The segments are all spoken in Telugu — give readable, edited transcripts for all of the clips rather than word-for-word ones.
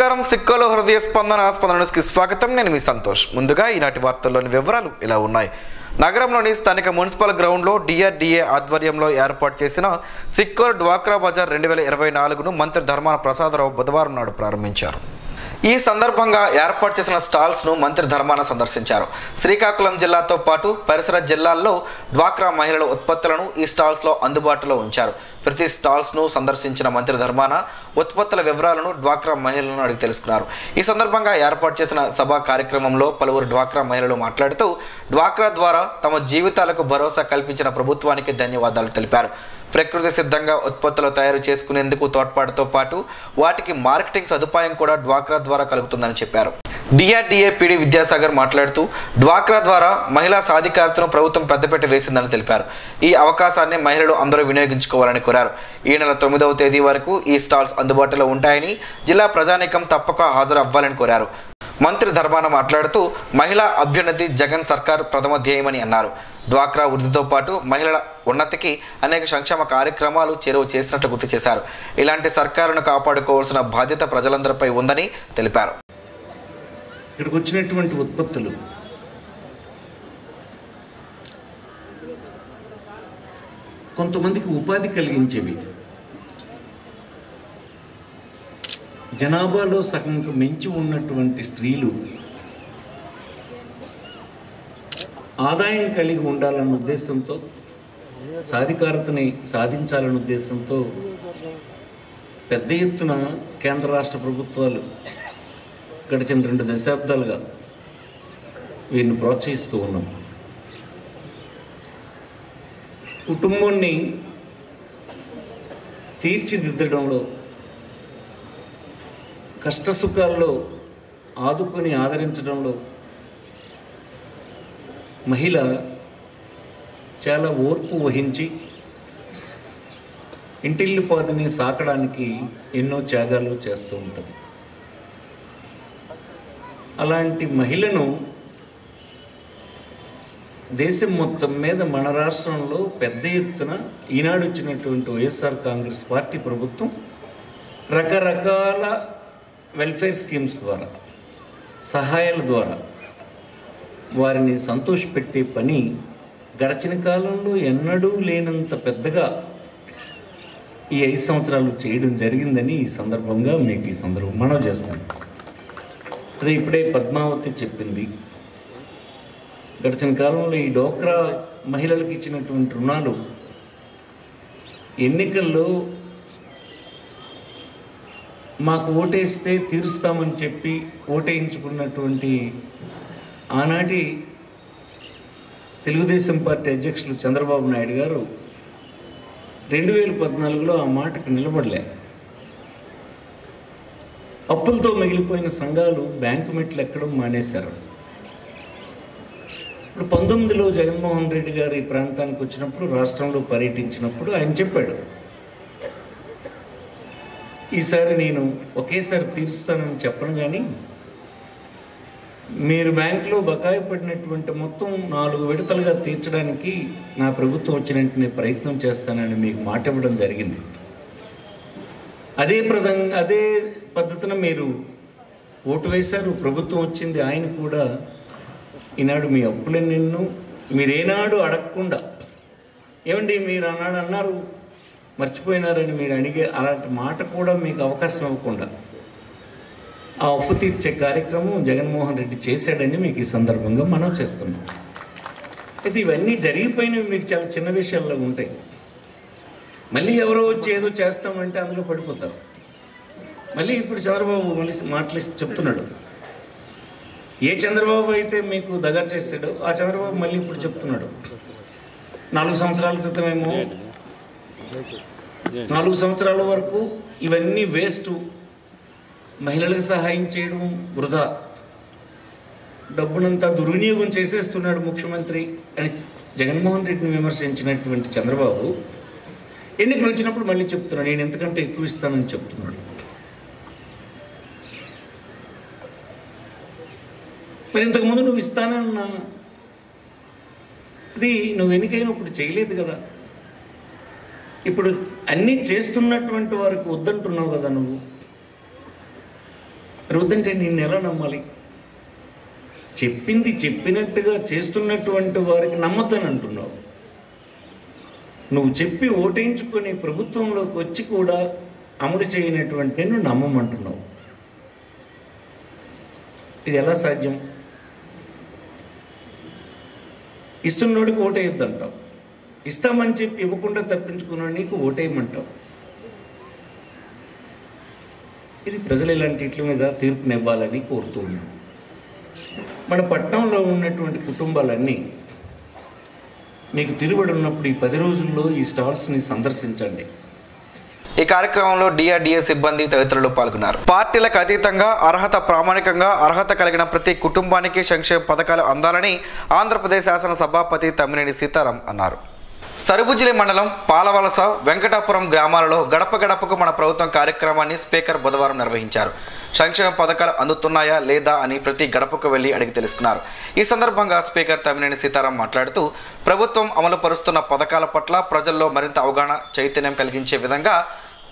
నమస్కారం సిక్కోలో హృదయ స్పందనకి స్వాగతం. నేను మీ సంతోష్. ముందుగా ఈనాటి వార్తల్లోని వివరాలు ఇలా ఉన్నాయి. నగరంలోని స్థానిక మున్సిపల్ గ్రౌండ్లో డిఆర్డీఏ ఆధ్వర్యంలో ఏర్పాటు చేసిన సిక్కోల్ డ్వాక్రా బజార్ 2024ను మంత్రి ధర్మాన ప్రసాదరావు బుధవారం నాడు ప్రారంభించారు. ఈ సందర్భంగా ఏర్పాటు చేసిన స్టాల్స్ను మంత్రి ధర్మాన సందర్శించారు. శ్రీకాకుళం జిల్లాతో పాటు పరిసర జిల్లాల్లో డ్వాక్రా మహిళల ఉత్పత్తులను ఈ స్టాల్స్లో అందుబాటులో ఉంచారు. ప్రతి స్టాల్స్ను సందర్శించిన మంత్రి ధర్మాన ఉత్పత్తుల వివరాలను డ్వాక్రా మహిళలను అడిగి తెలుసుకున్నారు. ఈ సందర్భంగా ఏర్పాటు చేసిన సభా కార్యక్రమంలో పలువురు డ్వాక్రా మహిళలు మాట్లాడుతూ డ్వాక్రా ద్వారా తమ జీవితాలకు భరోసా కల్పించిన ప్రభుత్వానికి ధన్యవాదాలు తెలిపారు. ప్రకృతి సిద్ధంగా ఉత్పత్తులు తయారు చేసుకునేందుకు తోడ్పాటుతో పాటు వాటికి మార్కెటింగ్ సదుపాయం కూడా డ్వాక్రా ద్వారా కలుగుతుందని చెప్పారు. డిఆర్డీఏ పీడీ విద్యాసాగర్ మాట్లాడుతూ డ్వాక్రా ద్వారా మహిళా సాధికారతను ప్రభుత్వం పెద్దపీట వేసిందని తెలిపారు. ఈ అవకాశాన్ని మహిళలు అందరూ వినియోగించుకోవాలని కోరారు. ఈ నెల 9వ తేదీ వరకు ఈ స్టాల్స్ అందుబాటులో ఉంటాయని, జిల్లా ప్రజానీకం తప్పక హాజరు అవ్వాలని కోరారు. మంత్రి ధర్మాన మాట్లాడుతూ మహిళా అభ్యున్నతి జగన్ సర్కార్ ప్రథమ ధ్యేయమని అన్నారు. డ్వాక్రా వృద్ధితో పాటు మహిళల ఉన్నతికి అనేక సంక్షేమ కార్యక్రమాలు చేరువ చేసినట్లు గుర్తు చేశారు. ఇలాంటి సర్కారును కాపాడుకోవాల్సిన బాధ్యత ప్రజలందరిపై ఉందని తెలిపారు. ఇక్కడికి వచ్చినటువంటి ఉత్పత్తులు కొంతమందికి ఉపాధి కలిగించేవి, జనాభాలో సగంకు మించి ఉన్నటువంటి స్త్రీలు ఆదాయం కలిగి ఉండాలన్న ఉద్దేశంతో, సాధికారతని సాధించాలన్న ఉద్దేశంతో పెద్ద ఎత్తున కేంద్ర రాష్ట్ర ప్రభుత్వాలు గడిచిన 2 దశాబ్దాలుగా వీరిని ప్రోత్సహిస్తూ ఉన్నాం. కుటుంబాన్ని తీర్చిదిద్దడంలో, కష్టసుఖాల్లో ఆదుకొని ఆదరించడంలో మహిళ చాలా ఓర్పు వహించి ఇంటిల్లిపాదిని సాకడానికి ఎన్నో త్యాగాలు చేస్తూ ఉంటుంది. అలాంటి మహిళను దేశం మొత్తం మీద మన రాష్ట్రంలో పెద్ద ఎత్తున ఈనాడు వచ్చినటువంటి వైఎస్ఆర్ కాంగ్రెస్ పార్టీ ప్రభుత్వం రకరకాల వెల్ఫేర్ స్కీమ్స్ ద్వారా, సహాయాల ద్వారా వారిని సంతోషపెట్టే పని గడిచిన కాలంలో ఎన్నడూ లేనంత పెద్దగా ఈ 5 సంవత్సరాలు చేయడం జరిగిందని ఈ సందర్భంగా మీకు ఈ సందర్భం మనం చేస్తాం. అదే ఇప్పుడే పద్మావతి చెప్పింది, గడిచిన కాలంలో ఈ డోక్రా మహిళలకు ఇచ్చినటువంటి రుణాలు ఎన్నికల్లో మాకు ఓటేస్తే తీరుస్తామని చెప్పి ఓటేయించుకున్నటువంటి ఆనాటి తెలుగుదేశం పార్టీ అధ్యక్షులు చంద్రబాబు నాయుడు గారు 2014లో ఆ మాటకు నిలబడలే. అప్పులతో మిగిలిపోయిన సంఘాలు బ్యాంకు మెట్లు ఎక్కడం మానేశారు. ఇప్పుడు 19లో జగన్మోహన్ రెడ్డి గారు ఈ ప్రాంతానికి వచ్చినప్పుడు, రాష్ట్రంలో పర్యటించినప్పుడు ఆయన చెప్పాడు, ఈసారి నేను ఒకేసారి తీరుస్తానని చెప్పను, కానీ మీరు బ్యాంకులో బకాయి పడినటువంటి మొత్తం 4 విడతలుగా తీర్చడానికి నా ప్రభుత్వం వచ్చిన వెంటనే ప్రయత్నం చేస్తానని మీకు మాట ఇవ్వడం జరిగింది. అదే పద్ధతిన మీరు ఓటు వేశారు, ప్రభుత్వం వచ్చింది. ఆయన కూడా ఈనాడు మీ అప్పులెన్నెన్నో మీరేనాడు అడగకుండా, ఏమండి మీరు ఆనాడు అన్నారు మర్చిపోయినారని మీరు అడిగే అలాంటి మాట కూడా మీకు అవకాశం ఇవ్వకుండా ఆ అప్పు తీర్చే కార్యక్రమం జగన్మోహన్ రెడ్డి చేశాడని మీకు ఈ సందర్భంగా మనం చేస్తున్నాం. అయితే ఇవన్నీ జరిగిపోయినవి మీకు చాలా చిన్న విషయాల్లో ఉంటాయి. మళ్ళీ ఎవరో వచ్చి ఏదో చేస్తామంటే అందులో పడిపోతారు. మళ్ళీ ఇప్పుడు చంద్రబాబు మళ్ళీ మాటలిసి చెప్తున్నాడు, ఏ చంద్రబాబు అయితే మీకు దగా చేశాడో ఆ చంద్రబాబు మళ్ళీ ఇప్పుడు చెప్తున్నాడు. 4 సంవత్సరాల క్రితమేమో 4 సంవత్సరాల వరకు ఇవన్నీ వేస్ట్, మహిళలకు సహాయం చేయడం వృధా, డబ్బునంతా దుర్వినియోగం చేసేస్తున్నాడు ముఖ్యమంత్రి అని జగన్మోహన్ రెడ్డిని విమర్శించినటువంటి చంద్రబాబు ఎన్నికలు వచ్చినప్పుడు మళ్ళీ చెప్తున్నాడు, నేను ఎంతకంటే ఎక్కువ ఇస్తానని చెప్తున్నాడు. మరి ఇంతకుముందు నువ్వు ఇస్తానన్నా అది నువ్వు ఎన్నికైనప్పుడు చేయలేదు కదా. ఇప్పుడు అన్నీ చేస్తున్నటువంటి వారికి వద్దంటున్నావు కదా నువ్వు. వద్దంటే నిన్ను ఎలా నమ్మాలి? చెప్పింది చెప్పినట్టుగా చేస్తున్నటువంటి వారికి నమ్మొద్దని అంటున్నావు. నువ్వు చెప్పి ఓటేయించుకొని ప్రభుత్వంలోకి వచ్చి కూడా అమలు చేయనటువంటి నిన్ను నమ్మమంటున్నావు. ఇది ఎలా సాధ్యం? ఇస్తున్నోడికి ఓటేయొద్దంటావు, ఇస్తామని చెప్పి ఇవ్వకుండా తప్పించుకున్నాడు నీకు ఓటేయమంటావు. ఇది ప్రజలు ఇలాంటి ఇట్ల మీద తీర్పునివ్వాలని కోరుతూ ఉన్నాం. మన పట్టణంలో ఉన్నటువంటి కుటుంబాలన్నీ మీకు తిరుగుబడి ఉన్నప్పుడు ఈ 10 రోజుల్లో ఈ స్టాల్స్ని సందర్శించండి. ఈ కార్యక్రమంలో డిఆర్డీఏ సిబ్బంది తదితరులు పాల్గొన్నారు. పార్టీలకు అతీతంగా ప్రామాణికంగా అర్హత కలిగిన ప్రతి కుటుంబానికి సంక్షేమ పథకాలు అందాలని ఆంధ్రప్రదేశ్ శాసన సభాపతి తమ్మినేని సీతారాం అన్నారు. సరుబుజ్జిలి మండలం పాలవలస వెంకటాపురం గ్రామాలలో గడప గడపకు మన ప్రభుత్వం కార్యక్రమాన్ని స్పీకర్ బుధవారం నిర్వహించారు. సంక్షేమ పథకాలు అందుతున్నాయా లేదా అని ప్రతి గడపకు వెళ్లి అడిగి తెలుసుకున్నారు. ఈ సందర్భంగా స్పీకర్ తమ్మినేని సీతారాం మాట్లాడుతూ ప్రభుత్వం అమలు పరుస్తున్న పథకాల పట్ల ప్రజల్లో మరింత అవగాహన చైతన్యం కలిగించే విధంగా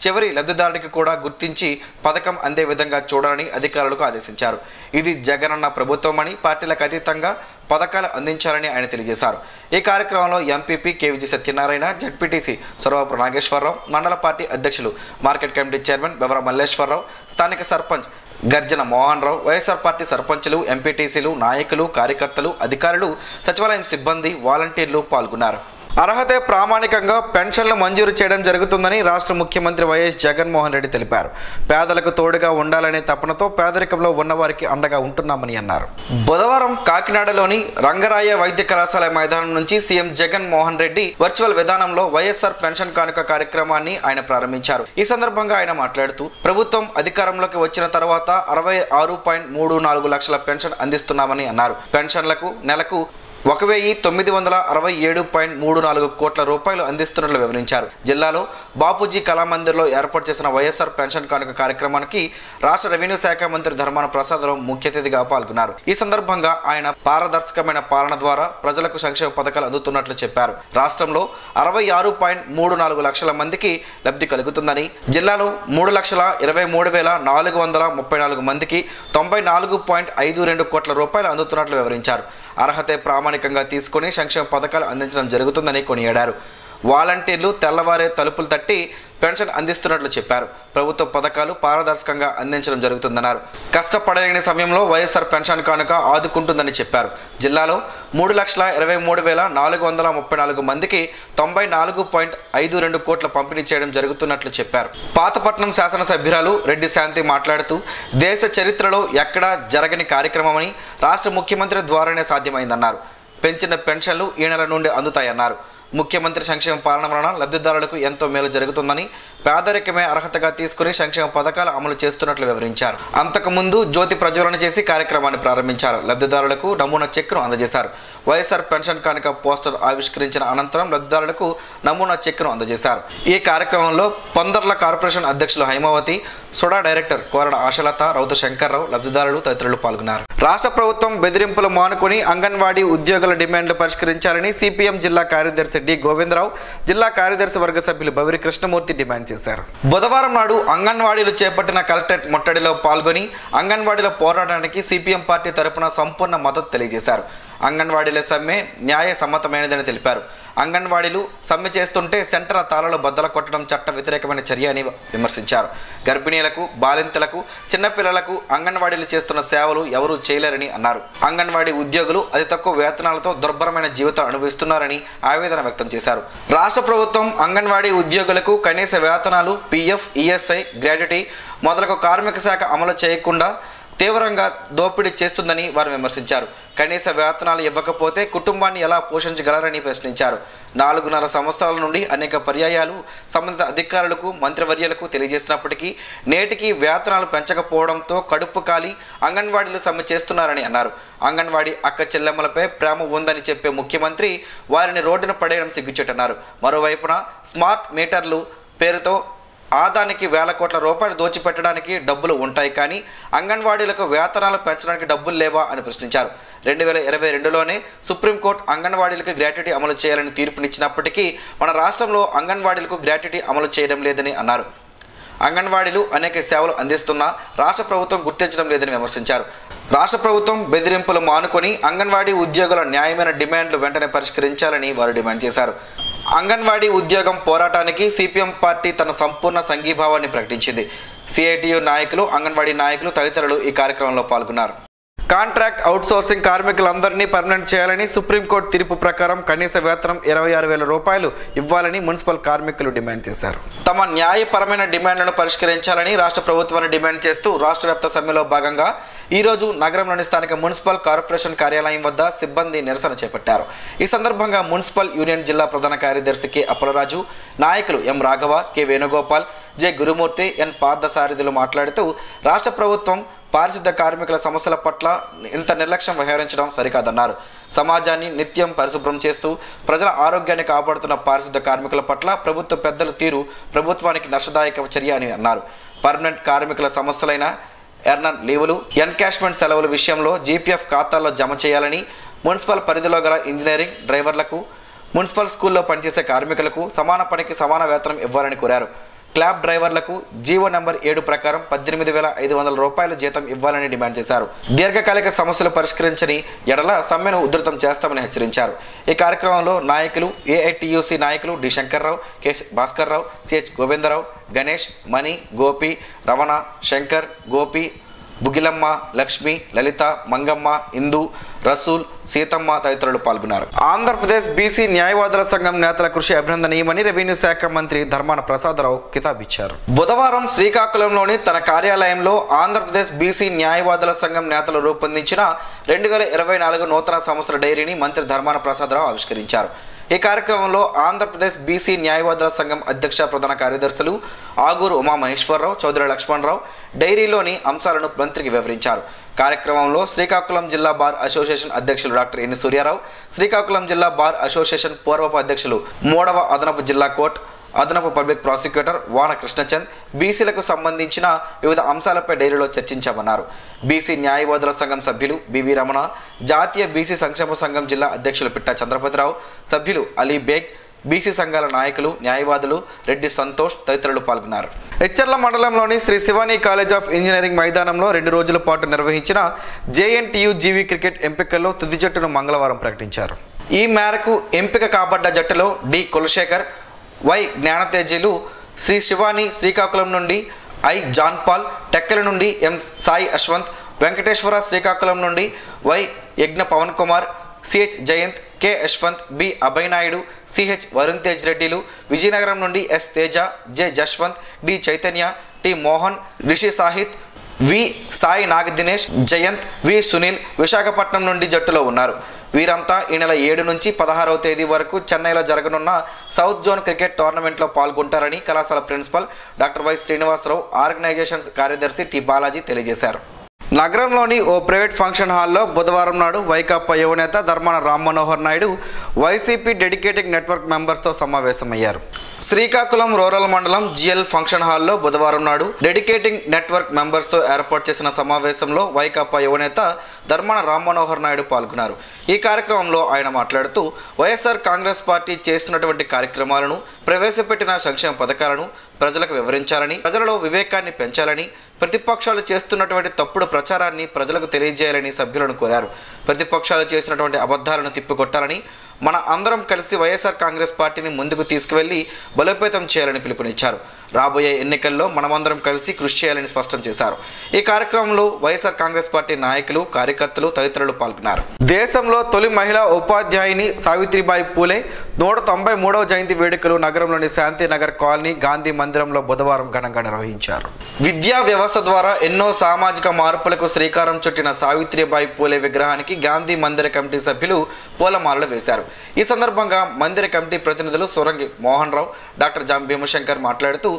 చివరి లబ్ధిదారుడికి కూడా గుర్తించి పథకం అందే విధంగా చూడాలని అధికారులకు ఆదేశించారు. ఇది జగనన్న ప్రభుత్వమని పార్టీలకు అతీతంగా పథకాలు అందించాలని ఆయన తెలియజేశారు. ఈ కార్యక్రమంలో MPP KVG Satyanarayana, ZPTC Soravapu Nageswararao, మండల పార్టీ అధ్యక్షులు market committee chairman Bevara Malleswararao, స్థానిక సర్పంచ్ గర్జన మోహన్ రావు, వైఎస్ఆర్ పార్టీ సర్పంచులు, ఎంపీటీసీలు, నాయకులు, కార్యకర్తలు, అధికారులు, సచివాలయం సిబ్బంది, వాలంటీర్లు పాల్గొన్నారు. అర్హతే ప్రామాణికంగా పెన్షన్లు మంజూరు చేయడం జరుగుతుందని రాష్ట్ర ముఖ్యమంత్రి వైఎస్ జగన్మోహన్ రెడ్డి తెలిపారు. పేదలకు తోడుగా ఉండాలనే తపనతో పేదరికంలో ఉన్నవారికి అండగా ఉంటున్నామని అన్నారు. బుధవారం కాకినాడలోని రంగరాయ వైద్య కళాశాల మైదానం నుంచి సీఎం జగన్మోహన్ రెడ్డి వర్చువల్ విధానంలో వైఎస్ఆర్ పెన్షన్ కానుక కార్యక్రమాన్ని ఆయన ప్రారంభించారు. ఈ సందర్భంగా ఆయన మాట్లాడుతూ ప్రభుత్వం అధికారంలోకి వచ్చిన తర్వాత 66.34 లక్షల పెన్షన్ అందిస్తున్నామని అన్నారు. పెన్షన్లకు నెలకు 1967.34 కోట్ల రూపాయలు అందిస్తున్నట్లు వివరించారు. జిల్లాలో బాపూజీ కళామందిర్లో ఏర్పాటు చేసిన వైఎస్ఆర్ పెన్షన్ కానుక కార్యక్రమానికి రాష్ట్ర రెవెన్యూ శాఖ మంత్రి ధర్మాన ప్రసాదరావు ముఖ్య అతిథిగా పాల్గొన్నారు. ఈ సందర్భంగా ఆయన పారదర్శకమైన పాలన ద్వారా ప్రజలకు సంక్షేమ పథకాలు అందుతున్నట్లు చెప్పారు. రాష్ట్రంలో 66.34 లక్షల మందికి లబ్ధి కలుగుతుందని, జిల్లాలో 3,23,434 మందికి 94.52 కోట్ల రూపాయలు అందుతున్నట్లు వివరించారు. అర్హతే ప్రామాణికంగా తీసుకుని సంక్షేమ పథకాలు అందించడం జరుగుతుందని కొనియాడారు. వాలంటీర్లు తెల్లవారే తలుపులు తట్టి పెన్షన్ అందిస్తున్నట్లు చెప్పారు. ప్రభుత్వ పథకాలు పారదర్శకంగా అందించడం జరుగుతుందన్నారు. కష్టపడలేని సమయంలో వైఎస్ఆర్ పెన్షన్ కానుక ఆదుకుంటుందని చెప్పారు. జిల్లాలో 3,23,434 మందికి 94.52 కోట్ల పంపిణీ చేయడం జరుగుతున్నట్లు చెప్పారు. పాతపట్నం శాసనసభ్యురాలు రెడ్డి శాంతి మాట్లాడుతూ దేశ చరిత్రలో ఎక్కడా జరగని కార్యక్రమమని రాష్ట్ర ముఖ్యమంత్రి ద్వారానే సాధ్యమైందన్నారు. పెంచిన పెన్షన్లు ఈ నెల నుండి అందుతాయన్నారు. ముఖ్యమంత్రి సంక్షేమ పాలన వలన లబ్ధిదారులకు ఎంతో మేలు జరుగుతుందని, పేదరికమే అర్హతగా తీసుకుని సంక్షేమ పథకాలు అమలు చేస్తున్నట్లు వివరించారు. అంతకుముందు జ్యోతి ప్రజ్వలన చేసి కార్యక్రమాన్ని ప్రారంభించారు. లబ్ధిదారులకు నమూనా చెక్ను అందజేశారు. వైఎస్ఆర్ పెన్షన్ కానుక పోస్టర్ ఆవిష్కరించిన అనంతరం లబ్ధిదారులకు నమూనా చెక్ను అందజేశారు. ఈ కార్యక్రమంలో పొందర్ల కార్పొరేషన్ అధ్యక్షులు హైమావతి, సోడా డైరెక్టర్ కోరడ ఆశలత, రౌతు శంకర్రావు, లబ్ధిదారులు తదితరులు పాల్గొన్నారు. రాష్ట్ర ప్రభుత్వం బెదిరింపులు మానుకుని అంగన్వాడీ ఉద్యోగుల డిమాండ్లు పరిష్కరించాలని సిపిఎం జిల్లా కార్యదర్శి డి గోవిందరావు, జిల్లా కార్యదర్శి వర్గ సభ్యులు బవిరి కృష్ణమూర్తి డిమాండ్ చేశారు. బుధవారం నాడు అంగన్వాడీలు చేపట్టిన కలెక్టరేట్ ముట్టడిలో పాల్గొని అంగన్వాడీల పోరాటానికి సిపిఎం పార్టీ తరపున సంపూర్ణ మద్దతు తెలియజేశారు. అంగన్వాడీల సమ్మె న్యాయ సమ్మతమైనదని తెలిపారు. అంగన్వాడీలు సమ్మె చేస్తుంటే సెంటర్ తాళాలు బద్దలు కొట్టడం చట్ట వ్యతిరేకమైన చర్య అని విమర్శించారు. గర్భిణీలకు, బాలింతలకు, చిన్నపిల్లలకు అంగన్వాడీలు చేస్తున్న సేవలు ఎవరూ చేయలేరని అన్నారు. అంగన్వాడీ ఉద్యోగులు అతి తక్కువ వేతనాలతో దుర్భరమైన జీవితం అనుభవిస్తున్నారని ఆవేదన వ్యక్తం చేశారు. రాష్ట్ర ప్రభుత్వం అంగన్వాడీ ఉద్యోగులకు కనీస వేతనాలు, పిఎఫ్, ఈఎస్ఐ, గ్రాట్యుటీ మొదలగు కార్మిక శాఖ అమలు చేయకుండా తీవ్రంగా దోపిడీ చేస్తుందని వారు విమర్శించారు. కనీస వేతనాలు ఇవ్వకపోతే కుటుంబాన్ని ఎలా పోషించగలరని ప్రశ్నించారు. 4.5 సంవత్సరాల నుండి అనేక పర్యాయాలు సంబంధిత అధికారులకు, మంత్రివర్యులకు తెలియజేసినప్పటికీ నేటికి వేతనాలు పెంచకపోవడంతో కడుపు కాలి అంగన్వాడీలు సమ్మె చేస్తున్నారని అన్నారు. అంగన్వాడీ అక్క చెల్లెమ్మలపై ప్రేమ ఉందని చెప్పే ముఖ్యమంత్రి వారిని రోడ్డున పడేయడం సిగ్గుచేటన్నారు. మరోవైపున స్మార్ట్ మీటర్లు పేరుతో ఆదానికి వేల కోట్ల రూపాయలు దోచిపెట్టడానికి డబ్బులు ఉంటాయి, కానీ అంగన్వాడీలకు వేతనాలు పెంచడానికి డబ్బులు లేవా అని ప్రశ్నించారు. 2022లోనే సుప్రీంకోర్టు అంగన్వాడీలకు గ్రాట్యుటీ అమలు చేయాలని తీర్పునిచ్చినప్పటికీ మన రాష్ట్రంలో అంగన్వాడీలకు గ్రాట్యుటీ అమలు చేయడం లేదని అన్నారు. అంగన్వాడీలు అనేక సేవలు అందిస్తున్నా రాష్ట్ర ప్రభుత్వం గుర్తించడం లేదని విమర్శించారు. రాష్ట్ర ప్రభుత్వం బెదిరింపులు మానుకొని అంగన్వాడీ ఉద్యోగుల న్యాయమైన డిమాండ్లు వెంటనే పరిష్కరించాలని వారు డిమాండ్ చేశారు. అంగన్వాడీ ఉద్యోగం పోరాటానికి సిపిఎం పార్టీ తన సంపూర్ణ సంఘీభావాన్ని ప్రకటించింది. సిఐటియు నాయకులు, అంగన్వాడీ నాయకులు తదితరులు ఈ కార్యక్రమంలో పాల్గొన్నారు. కాంట్రాక్ట్ అవుట్సోర్సింగ్ కార్మికులందరినీ పర్మనెంట్ చేయాలని సుప్రీంకోర్టు తీర్పు ప్రకారం కనీస వేతనం 26,000 రూపాయలు ఇవ్వాలని మున్సిపల్ కార్మికులు డిమాండ్ చేశారు. తమ న్యాయపరమైన డిమాండ్లను పరిష్కరించాలని రాష్ట్ర ప్రభుత్వాన్ని డిమాండ్ చేస్తూ రాష్ట్ర వ్యాప్త సమ్మెలో భాగంగా ఈరోజు నగరంలోని స్థానిక మున్సిపల్ కార్పొరేషన్ కార్యాలయం వద్ద సిబ్బంది నిరసన చేపట్టారు. ఈ సందర్భంగా మున్సిపల్ యూనియన్ జిల్లా ప్రధాన కార్యదర్శి కె అప్పలరాజు, నాయకులు ఎం రాఘవ, కె వేణుగోపాల్, జె గురుమూర్తి, ఎన్ పార్థసారథులు మాట్లాడుతూ రాష్ట్ర ప్రభుత్వం పారిశుద్ధ కార్మికుల సమస్యల పట్ల ఇంత నిర్లక్ష్యం వ్యవహరించడం సరికాదన్నారు. సమాజాన్ని నిత్యం పరిశుభ్రం చేస్తూ ప్రజల ఆరోగ్యాన్ని కాపాడుతున్న పారిశుద్ధ కార్మికుల పట్ల ప్రభుత్వ పెద్దల తీరు ప్రభుత్వానికి నష్టదాయక చర్య అని అన్నారు. పర్మనెంట్ కార్మికుల సమస్యలైన ఎర్నన్ లీవులు, ఎన్కాష్మెంట్ సెలవుల విషయంలో జీపీఎఫ్ ఖాతాల్లో జమ చేయాలని, మున్సిపల్ పరిధిలో గల ఇంజనీరింగ్ డ్రైవర్లకు, మున్సిపల్ స్కూల్లో పనిచేసే కార్మికులకు సమాన పనికి సమాన వేతనం ఇవ్వాలని కోరారు. క్లాబ్ డ్రైవర్లకు జీవో నెంబర్ 7 ప్రకారం 18,500 రూపాయల జీతం ఇవ్వాలని డిమాండ్ చేశారు. దీర్ఘకాలిక సమస్యలు పరిష్కరించని ఎడల సమ్మెను ఉధృతం చేస్తామని హెచ్చరించారు. ఈ కార్యక్రమంలో నాయకులు, ఏఐటియుసి నాయకులు D Shankarrao, K Bhaskarrao, CH Govindarao, Ganesh, Mani, Gopi, Ramana, Shankar, Gopi, Bugilamma, Lakshmi, Lalitha, Mangamma, Indu, Rasool, Seethamma తదితరులు పాల్గొన్నారు. ఆంధ్రప్రదేశ్ బీసీ న్యాయవాదుల సంఘం నేతల కృషి అభినందనీయమని రెవెన్యూ శాఖ మంత్రి ధర్మాన ప్రసాదరావు కితాబిచ్చారు. బుధవారం శ్రీకాకుళంలోని తన కార్యాలయంలో ఆంధ్రప్రదేశ్ బీసీ న్యాయవాదుల సంఘం నేతలు రూపొందించిన 2024 నూతన సంవత్సర డైరీని మంత్రి ధర్మాన ప్రసాదరావు ఆవిష్కరించారు. ఈ కార్యక్రమంలో ఆంధ్రప్రదేశ్ బీసీ న్యాయవాదుల సంఘం అధ్యక్ష ప్రధాన కార్యదర్శులు ఆగూరు ఉమామహేశ్వరరావు, చౌదరి లక్ష్మణరావు డైరీలోని అంశాలను మంత్రికి వివరించారు. కార్యక్రమంలో శ్రీకాకుళం జిల్లా బార్ అసోసియేషన్ అధ్యక్షులు డాక్టర్ ఎన్ సూర్యారావు, శ్రీకాకుళం జిల్లా బార్ అసోసియేషన్ పూర్వపు అధ్యక్షులు 3వ అదనపు జిల్లా కోర్టు అదనపు పబ్లిక్ ప్రాసిక్యూటర్ వాన కృష్ణచంద్ బీసీలకు సంబంధించిన వివిధ అంశాలపై డైరీలో చర్చించామన్నారు. బీసీ న్యాయవాదుల సంఘం సభ్యులు బివి రమణ, జాతీయ బీసీ సంక్షేమ సంఘం జిల్లా అధ్యక్షులు పిట్టా చంద్రపతిరావు, సభ్యులు అలీ బేగ్, బీసీ సంఘాల నాయకులు, న్యాయవాదులు రెడ్డి సంతోష్ తదితరులు పాల్గొన్నారు. ఎచ్చర్ల మండలంలోని Sri Shivani college of engineering మైదానంలో 2 రోజుల పాటు నిర్వహించిన జేఎన్టీయూ జీవీ క్రికెట్ ఎంపికల్లో తుది జట్టును మంగళవారం ప్రకటించారు. ఈ మేరకు ఎంపిక కాబడ్డ జట్టులో డి కులశేఖర్, వై జ్ఞానతేజీలు, శ్రీ శివాని శ్రీకాకుళం నుండి ఐ జాన్పాల్, టెక్కల నుండి ఎం సాయి అశ్వంత్, వెంకటేశ్వర శ్రీకాకుళం నుండి Y Yagna Pavan Kumar, CH Jayanth, K Yashwanth, B Abhayanaidu, CH Varun Tej రెడ్డిలు, విజయనగరం నుండి S Teja, J Jashwanth, D Chaitanya, T Mohan, Rishi Sahith, V Sai Naga Dinesh, Jayanth, V Sunil Visakhapatnam నుండి జట్టులో ఉన్నారు. వీరంతా ఈ నెల 7 నుంచి 16వ తేదీ వరకు చెన్నైలో జరగనున్న సౌత్ జోన్ క్రికెట్ టోర్నమెంట్లో పాల్గొంటారని కళాశాల principal doctor Y Srinivasarao, organization కార్యదర్శి టి బాలాజీ తెలియజేశారు. నగరంలోని ఓ ప్రైవేట్ ఫంక్షన్ హాల్లో బుధవారం నాడు వైకాపా యువనేత Dharmana Ram Manohar Naidu YCP dedicating network మెంబర్స్తో సమావేశమయ్యారు. శ్రీకాకుళం రూరల్ మండలం జిఎల్ ఫంక్షన్ హాల్లో బుధవారం నాడు డెడికేటింగ్ నెట్వర్క్ మెంబర్స్తో ఏర్పాటు చేసిన సమావేశంలో వైకాపా యువనేత ధర్మాన రామ్ మనోహర్ నాయుడు పాల్గొన్నారు. ఈ కార్యక్రమంలో ఆయన మాట్లాడుతూ వైఎస్ఆర్ కాంగ్రెస్ పార్టీ చేస్తున్నటువంటి కార్యక్రమాలను, ప్రవేశపెట్టిన సంక్షేమ పథకాలను ప్రజలకు వివరించాలని, ప్రజలలో వివేకాన్ని పెంచాలని, ప్రతిపక్షాలు చేస్తున్నటువంటి తప్పుడు ప్రచారాన్ని ప్రజలకు తెలియజేయాలని సభ్యులను కోరారు. ప్రతిపక్షాలు చేసినటువంటి అబద్ధాలను తిప్పికొట్టాలని, మన అందరం కలిసి వైఎస్ఆర్ కాంగ్రెస్ పార్టీని ముందుకు తీసుకువెళ్లి బలోపేతం చేయాలని పిలుపునిచ్చారు. రాబోయే ఎన్నికల్లో మనమందరం కలిసి కృషి చేయాలని స్పష్టం చేశారు. ఈ కార్యక్రమంలో వైఎస్ఆర్ కాంగ్రెస్ పార్టీ నాయకులు, కార్యకర్తలు తదితరులు పాల్గొన్నారు. దేశంలో తొలి మహిళా ఉపాధ్యాయుని సావిత్రిబాయి పూలే 193వ జయంతి వేడుకలు నగరంలోని శాంతినగర్ కాలనీ గాంధీ మందిరంలో బుధవారం ఘనంగా నిర్వహించారు. విద్యా వ్యవస్థ ద్వారా ఎన్నో సామాజిక మార్పులకు శ్రీకారం చుట్టిన సావిత్రిబాయి పూలే విగ్రహానికి గాంధీ మందిర కమిటీ సభ్యులు పూలమాలలు వేశారు. ఈ సందర్భంగా మందిర కమిటీ ప్రతినిధులు సొరంగి మోహన్ రావు, డాక్టర్ జాం భీమశంకర్ మాట్లాడుతూ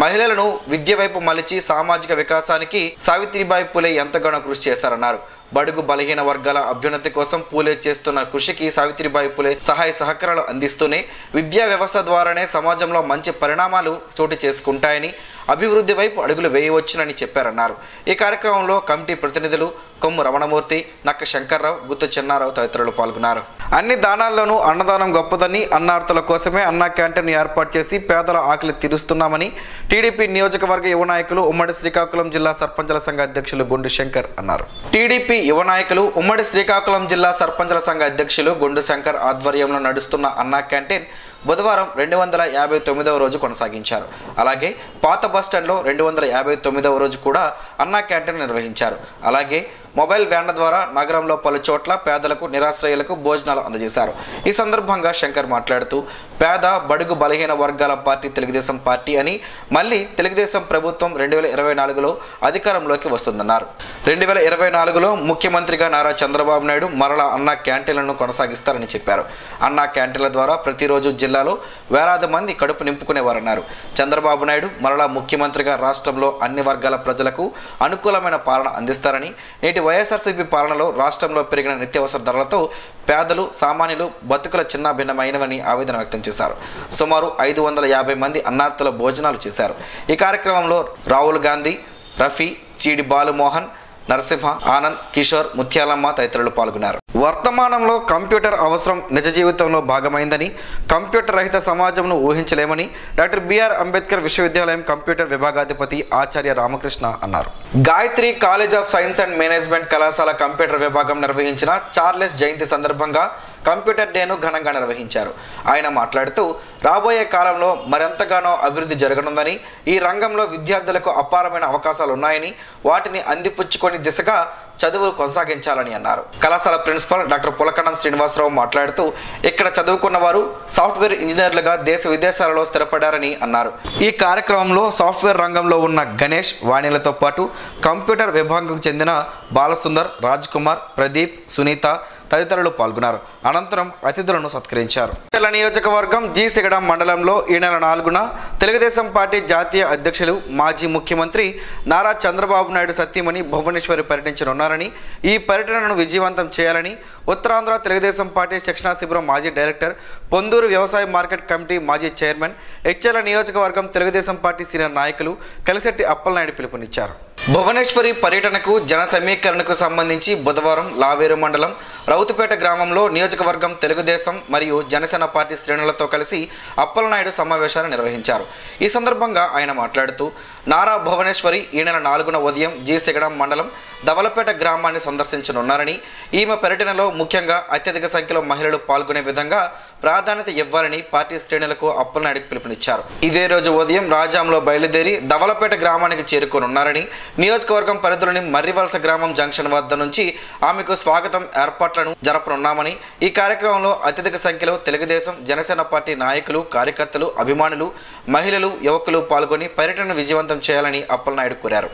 మహిళలను విద్య వైపు మలిచి సామాజిక వికాసానికి సావిత్రిబాయి పూలే ఎంతగానో కృషి చేశారన్నారు. బడుగు బలహీన వర్గాల అభ్యున్నతి కోసం పూలే చేస్తున్న కృషికి సావిత్రిబాయి పూలే సహాయ సహకారాలు అందిస్తూనే విద్యా వ్యవస్థ ద్వారానే సమాజంలో మంచి పరిణామాలు చోటు చేసుకుంటాయని అభివృద్ధి వైపు అడుగులు వేయవచ్చునని చెప్పారన్నారు. ఈ కార్యక్రమంలో కమిటీ ప్రతినిధులు కొమ్ము రమణమూర్తి, నక్క శంకర్రావు, గుత్తు చెన్నారావు తదితరులు పాల్గొన్నారు. అన్ని దానాల్లోనూ అన్నదానం గొప్పదని, అన్నార్తుల కోసమే అన్నా క్యాంటీన్ ఏర్పాటు చేసి పేదల ఆకలి తీరుస్తున్నామని టీడీపీ నియోజకవర్గ యువ నాయకులు ఉమ్మడి శ్రీకాకుళం జిల్లా సర్పంచుల సంఘ అధ్యక్షులు గుండు శంకర్ అన్నారు. టీడీపీ యువ నాయకులు ఉమ్మడి శ్రీకాకుళం జిల్లా సర్పంచుల సంఘ అధ్యక్షులు గుండు శంకర్ ఆధ్వర్యంలో నడుస్తున్న అన్నా క్యాంటీన్ బుధవారం 259వ రోజు కొనసాగించారు. అలాగే పాత బస్టాండ్లో 259వ రోజు కూడా అన్నా క్యాంటీన్ నిర్వహించారు. అలాగే మొబైల్ వ్యాన్ల ద్వారా నగరంలో పలు చోట్ల పేదలకు, నిరాశ్రయులకు భోజనాలు అందజేశారు. ఈ సందర్భంగా శంకర్ మాట్లాడుతూ పేద బడుగు బలహీన వర్గాల పార్టీ తెలుగుదేశం పార్టీ అని, మళ్ళీ తెలుగుదేశం ప్రభుత్వం 2024లో అధికారంలోకి వస్తుందన్నారు. 2024లో ముఖ్యమంత్రిగా నారా చంద్రబాబు నాయుడు మరలా అన్నా క్యాంటీన్లను కొనసాగిస్తారని చెప్పారు. అన్నా క్యాంటీన్ల ద్వారా ప్రతిరోజు జిల్లాలో వేలాది మంది కడుపు నింపుకునేవారన్నారు. చంద్రబాబు నాయుడు మరలా ముఖ్యమంత్రిగా రాష్ట్రంలో అన్ని వర్గాల ప్రజలకు అనుకూలమైన పాలన అందిస్తారని, నేటి వైఎస్ఆర్సీపీ పాలనలో రాష్ట్రంలో పెరిగిన నిత్యావసర ధరలతో పేదలు, సామాన్యులు బతుకుల చిన్న భిన్నమైనవని ఆవేదన వ్యక్తం చేశారు. సుమారు 550 మంది అన్నార్తుల భోజనాలు చేశారు. ఈ కార్యక్రమంలో రాహుల్ గాంధీ, రఫీ, చీడి బాలుమోహన్, నరసింహ, ఆనంద్, కిషోర్, ముత్యాలమ్మ తదితరులు పాల్గొన్నారు. వర్తమానంలో కంప్యూటర్ అవసరం నిజ జీవితంలో భాగమైందని, కంప్యూటర్ రహిత సమాజంను ఊహించలేమని డాక్టర్ బిఆర్ అంబేద్కర్ విశ్వవిద్యాలయం కంప్యూటర్ విభాగాధిపతి ఆచార్య రామకృష్ణ అన్నారు. Gayatri college of science and management కళాశాల కంప్యూటర్ విభాగం నిర్వహించిన చార్లెస్ జయంతి సందర్భంగా కంప్యూటర్ డేను ఘనంగా నిర్వహించారు. ఆయన మాట్లాడుతూ రాబోయే కాలంలో మరెంతగానో అభివృద్ధి జరగనుందని, ఈ రంగంలో విద్యార్థులకు అపారమైన అవకాశాలు ఉన్నాయని, వాటిని అందిపుచ్చుకొని దిశగా చదువు కొనసాగించాలని అన్నారు. కళాశాల ప్రిన్సిపల్ డాక్టర్ పులకండం శ్రీనివాసరావు మాట్లాడుతూ ఇక్కడ చదువుకున్న వారు సాఫ్ట్వేర్ ఇంజనీర్లుగా దేశ విదేశాలలో స్థిరపడారని అన్నారు. ఈ కార్యక్రమంలో సాఫ్ట్వేర్ రంగంలో ఉన్న గణేష్, వాణిలతో పాటు కంప్యూటర్ విభాగంకు చెందిన బాలసుందర్, రాజ్ కుమార్, ప్రదీప్, సునీత తదితరులు పాల్గొన్నారు. అనంతరం అతిథులను సత్కరించారు. నియోజకవర్గం జి సిగడం మండలంలో ఈ నెల 4న తెలుగుదేశం పార్టీ జాతీయ అధ్యక్షులు, మాజీ ముఖ్యమంత్రి నారా చంద్రబాబు నాయుడు సతీమణి భువనేశ్వరి పర్యటించనున్నారని, ఈ పర్యటనను విజయవంతం చేయాలని ఉత్తరాంధ్ర తెలుగుదేశం పార్టీ శిక్షణా శిబిరం మాజీ డైరెక్టర్, పొందూరు వ్యవసాయ మార్కెట్ కమిటీ మాజీ చైర్మన్, హెచ్చెర్ల నియోజకవర్గం తెలుగుదేశం పార్టీ సీనియర్ నాయకులు కలిశెట్టి అప్పలనాయుడు పిలుపునిచ్చారు. భువనేశ్వరి పర్యటనకు జన సమీకరణకు సంబంధించి బుధవారం లావేరు మండలం రౌతుపేట గ్రామంలో నియోజకవర్గం తెలుగుదేశం మరియు జనసేన పార్టీ శ్రేణులతో కలిసి అప్పలనాయుడు సమావేశాన్ని నిర్వహించారు. ఈ సందర్భంగా ఆయన మాట్లాడుతూ నారా భువనేశ్వరి ఈ నెల 4న ఉదయం జి సిగడం మండలం దవలపేట గ్రామాన్ని సందర్శించనున్నారని, ఈమె పర్యటనలో ముఖ్యంగా అత్యధిక సంఖ్యలో మహిళలు పాల్గొనే విధంగా ప్రాధాన్యత ఇవ్వాలని పార్టీ శ్రేణులకు అప్పలనాయుడు పిలుపునిచ్చారు. ఇదే రోజు ఉదయం రాజాంలో బయలుదేరి దవలపేట గ్రామానికి చేరుకోనున్నారని, నియోజకవర్గం పరిధిలోని మర్రివలస గ్రామం జంక్షన్ వద్ద నుంచి ఆమెకు స్వాగతం ఏర్పాట్లను జరపనున్నామని, ఈ కార్యక్రమంలో అత్యధిక సంఖ్యలో తెలుగుదేశం, జనసేన పార్టీ నాయకులు, కార్యకర్తలు, అభిమానులు, మహిళలు, యువకులు పాల్గొని పర్యటన విజయవంతం చేయాలని అప్పలనాయుడు కోరారు.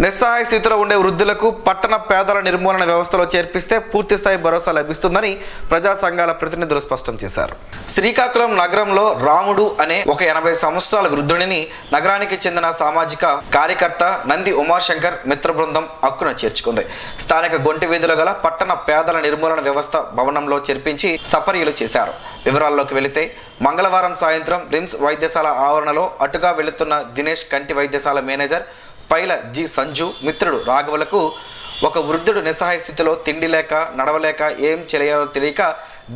నిస్సహాయ స్థితిలో ఉండే వృద్ధులకు పట్టణ పేదల నిర్మూలన వ్యవస్థలో చేర్పిస్తే పూర్తిస్థాయి భరోసా లభిస్తుందని ప్రజా సంఘాల ప్రతినిధులు స్పష్టం చేశారు. శ్రీకాకుళం నగరంలో రాముడు అనే ఒక 80 సంవత్సరాల వృద్ధుడిని నగరానికి చెందిన సామాజిక కార్యకర్త నంది ఉమాశంకర్ మిత్ర బృందం హక్కున చేర్చుకుంది. స్థానిక గొంటి వీధిలో గల పట్టణ పేదల నిర్మూలన వ్యవస్థ భవనంలో చేర్పించి సపర్యలు చేశారు. వివరాల్లోకి వెళితే మంగళవారం సాయంత్రం రిమ్స్ వైద్యశాల ఆవరణలో అటుగా వెళుతున్న దినేష్ కంటి వైద్యశాల మేనేజర్ పైల జి సంజు మిత్రుడు రాఘవులకు ఒక వృద్ధుడు నిస్సహాయ స్థితిలో తిండి లేక, నడవలేక, ఏం చేయాలో తెలియక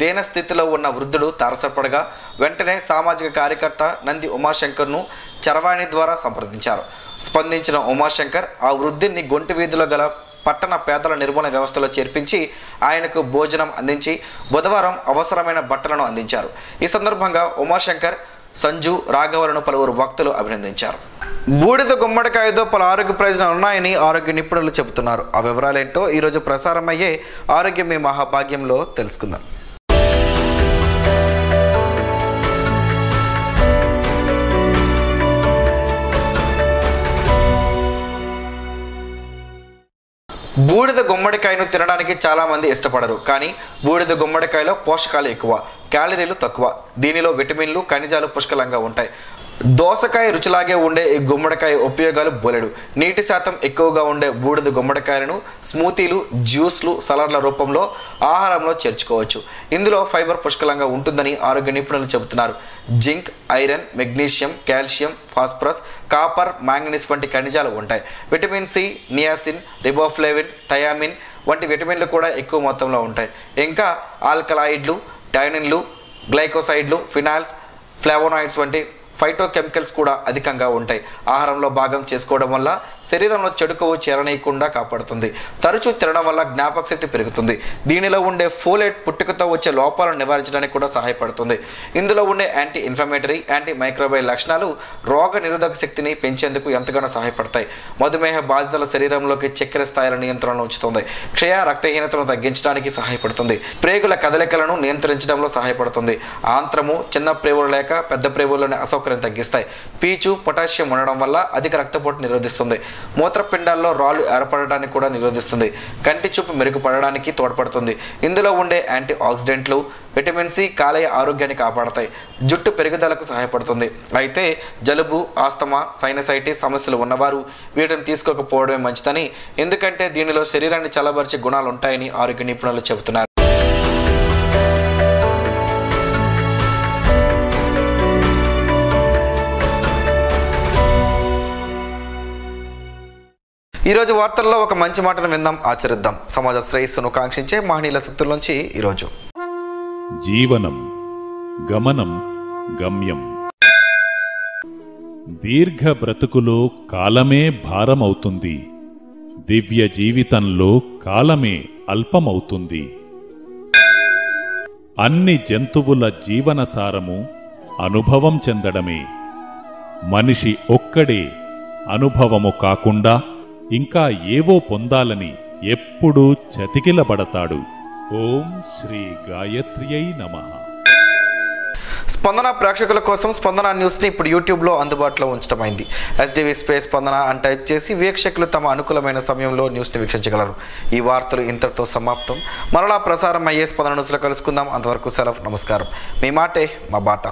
దీన స్థితిలో ఉన్న వృద్ధుడు తారసపడగా వెంటనే సామాజిక కార్యకర్త నంది ఉమాశంకర్ను చరవాణి ద్వారా సంప్రదించారు. స్పందించిన ఉమాశంకర్ ఆ వృద్ధుడిని గొంటి వీధిలో గల పట్టణ పేదల నిర్మూలన వ్యవస్థలో చేర్పించి ఆయనకు భోజనం అందించి బుధవారం అవసరమైన బట్టలను అందించారు. ఈ సందర్భంగా ఉమాశంకర్, సంజు, రాఘవలను పలువురు భక్తులు అభినందించారు. బూడిద గుమ్మడికాయతో పలు ఆరోగ్య ప్రయోజనాలు ఉన్నాయని ఆరోగ్య నిపుణులు చెబుతున్నారు. ఆ వివరాలేంటో ఈరోజు ప్రసారమయ్యే ఆరోగ్యం మీ మహాభాగ్యంలో తెలుసుకుందాం. బూడిద గుమ్మడికాయను తినడానికి చాలామంది ఇష్టపడరు. కానీ బూడిద గుమ్మడికాయలో పోషకాలు ఎక్కువ, క్యాలరీలు తక్కువ. దీనిలో విటమిన్లు, ఖనిజాలు పుష్కలంగా ఉంటాయి. దోసకాయ రుచిలాగే ఉండే ఈ గుమ్మడికాయ ఉపయోగాలు బోలెడు. నీటి శాతం ఎక్కువగా ఉండే బూడిద గుమ్మడికాయలను స్మూతీలు, జ్యూస్లు, సలాడ్ల రూపంలో ఆహారంలో చేర్చుకోవచ్చు. ఇందులో ఫైబర్ పుష్కలంగా ఉంటుందని ఆరోగ్య నిపుణులు చెబుతున్నారు. Zinc, iron, magnesium, calcium, phosphorus, copper, manganese వంటి ఖనిజాలు ఉంటాయి. Vitamin C, niacin, riboflavin, thiamine వంటి విటమిన్లు కూడా ఎక్కువ మొత్తంలో ఉంటాయి. ఇంకా ఆల్కలాయిడ్లు, టైనిన్లు, గ్లైకోసైడ్లు, ఫినాల్స్, ఫ్లావోనాయిడ్స్ వంటి ఫైటోకెమికల్స్ కూడా అధికంగా ఉంటాయి. ఆహారంలో భాగం చేసుకోవడం వల్ల శరీరంలో చెడు కొవ్వు చేరనీయకుండా కాపాడుతుంది. తరచూ తినడం వల్ల జ్ఞాపక శక్తి పెరుగుతుంది. దీనిలో ఉండే ఫోలేట్ పుట్టుకతో వచ్చే లోపాలను నివారించడానికి కూడా సహాయపడుతుంది. ఇందులో ఉండే యాంటీ ఇన్ఫ్లమేటరీ, యాంటీ మైక్రోబయల్ లక్షణాలు రోగ నిరోధక శక్తిని పెంచేందుకు ఎంతగానో సహాయపడతాయి. మధుమేహ బాధితుల శరీరంలోకి చక్కెర స్థాయిల నియంత్రణలో ఉంచుతుంది. క్షయ, రక్తహీనతను తగ్గించడానికి సహాయపడుతుంది. ప్రేగుల కదలికలను నియంత్రించడంలో సహాయపడుతుంది. ఆంత్రము, చిన్న ప్రేవులు లేక పెద్ద ప్రేవుల్లోని అసౌకర్యం తగ్గిస్తాయి. పీచు, పొటాషియం ఉండడం వల్ల అధిక రక్తపోటు నిరోధిస్తుంది. మూత్రపిండాల్లో రాళ్ళు ఏర్పడడానికి కూడా నిరోధిస్తుంది. కంటి చూపు మెరుగుపడడానికి తోడ్పడుతుంది. ఇందులో ఉండే యాంటీ ఆక్సిడెంట్లు, విటమిన్ సి కాలేయ ఆరోగ్యాన్ని కాపాడతాయి. జుట్టు పెరుగుదలకు సహాయపడుతుంది. అయితే జలుబు, ఆస్తమా, సైనసైటిస్ సమస్యలు ఉన్నవారు వీటిని తీసుకోకపోవడమే మంచిదని, ఎందుకంటే దీనిలో శరీరాన్ని చల్లబరిచే గుణాలు ఉంటాయని ఆరోగ్య నిపుణులు చెబుతున్నారు. ఈరోజు వార్తల్లో ఒక మంచి మాటను విందాం, ఆచరిద్దాం. సమాజ శ్రేయస్సును కాంక్షించే మహనీయుల శక్తుల్లోంచి ఈరోజు జీవనం, గమనం, గమ్యం. దీర్ఘ బ్రతుకులో కాలమే భారమవుతుంది. దివ్య జీవితంలో కాలమే అల్పమవుతుంది. అన్ని జంతువుల జీవన సారము అనుభవం చెందడమే. మనిషి ఒక్కడే అనుభవము కాకుండా ఇంకా ఏవో పొందాలని ఎప్పుడూ చతికిలబడతాడు. ఓం శ్రీ గాయత్ర్యై నమః. స్పందన ప్రేక్షకుల కోసం స్పందన న్యూస్ని ఇప్పుడు యూట్యూబ్లో అందుబాటులో ఉంచడమైంది. SDV స్పేస్ స్పందన అని టైప్ చేసి వీక్షకులు తమ అనుకూలమైన సమయంలో న్యూస్ని వీక్షించగలరు. ఈ వార్తలు ఇంతటితో సమాప్తం. మరలా ప్రసారం అయ్యే స్పందన న్యూస్లో కలుసుకుందాం. అంతవరకు సెలవు, నమస్కారం. మీ మాటే మా బాట.